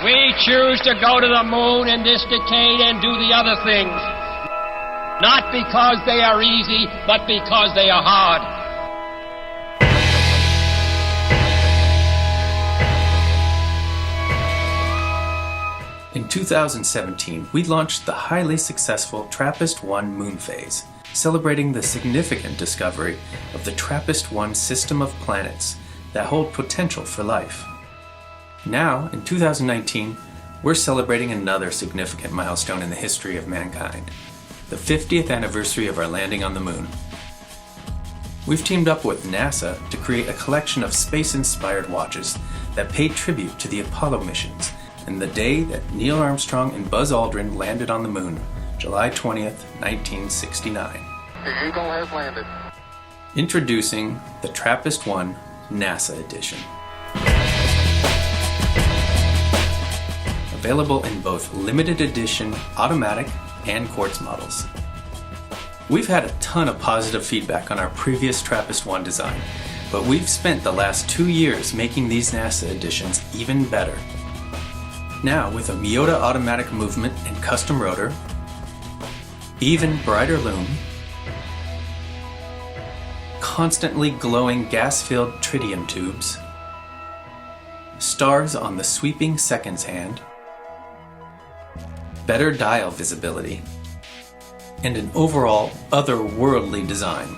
We choose to go to the moon in this decade and do the other things. Not because they are easy, but because they are hard. In 2017, we launched the highly successful TRAPPIST-1 moon phase, celebrating the significant discovery of the TRAPPIST-1 system of planets that hold potential for life. Now, in 2019, we're celebrating another significant milestone in the history of mankind, the 50th anniversary of our landing on the moon. We've teamed up with NASA to create a collection of space-inspired watches that pay tribute to the Apollo missions and the day that Neil Armstrong and Buzz Aldrin landed on the moon, July 20th, 1969. The Eagle has landed. Introducing the TRAPPIST-1 NASA Edition. Available in both limited edition automatic and quartz models. We've had a ton of positive feedback on our previous TRAPPIST-1 design, but we've spent the last 2 years making these NASA editions even better. Now with a Miyota automatic movement and custom rotor, even brighter lume, constantly glowing gas-filled tritium tubes, stars on the sweeping seconds hand, better dial visibility, and an overall otherworldly design.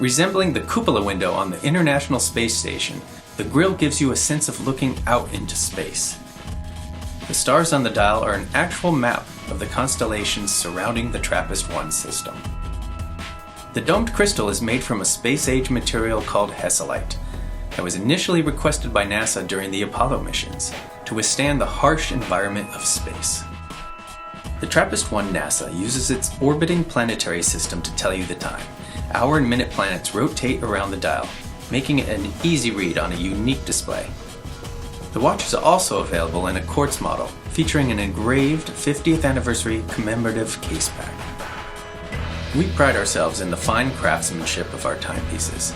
Resembling the cupola window on the International Space Station, the grille gives you a sense of looking out into space. The stars on the dial are an actual map of the constellations surrounding the TRAPPIST-1 system. The domed crystal is made from a space-age material called hesselite that was initially requested by NASA during the Apollo missions to withstand the harsh environment of space. The TRAPPIST-1 NASA uses its orbiting planetary system to tell you the time. Hour and minute planets rotate around the dial, making it an easy read on a unique display. The watch is also available in a quartz model, featuring an engraved 50th anniversary commemorative case pack. We pride ourselves in the fine craftsmanship of our timepieces,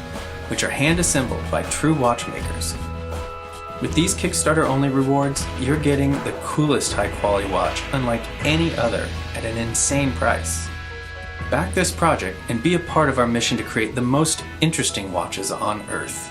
which are hand-assembled by true watchmakers. With these Kickstarter-only rewards, you're getting the coolest high-quality watch unlike any other at an insane price. Back this project and be a part of our mission to create the most interesting watches on Earth.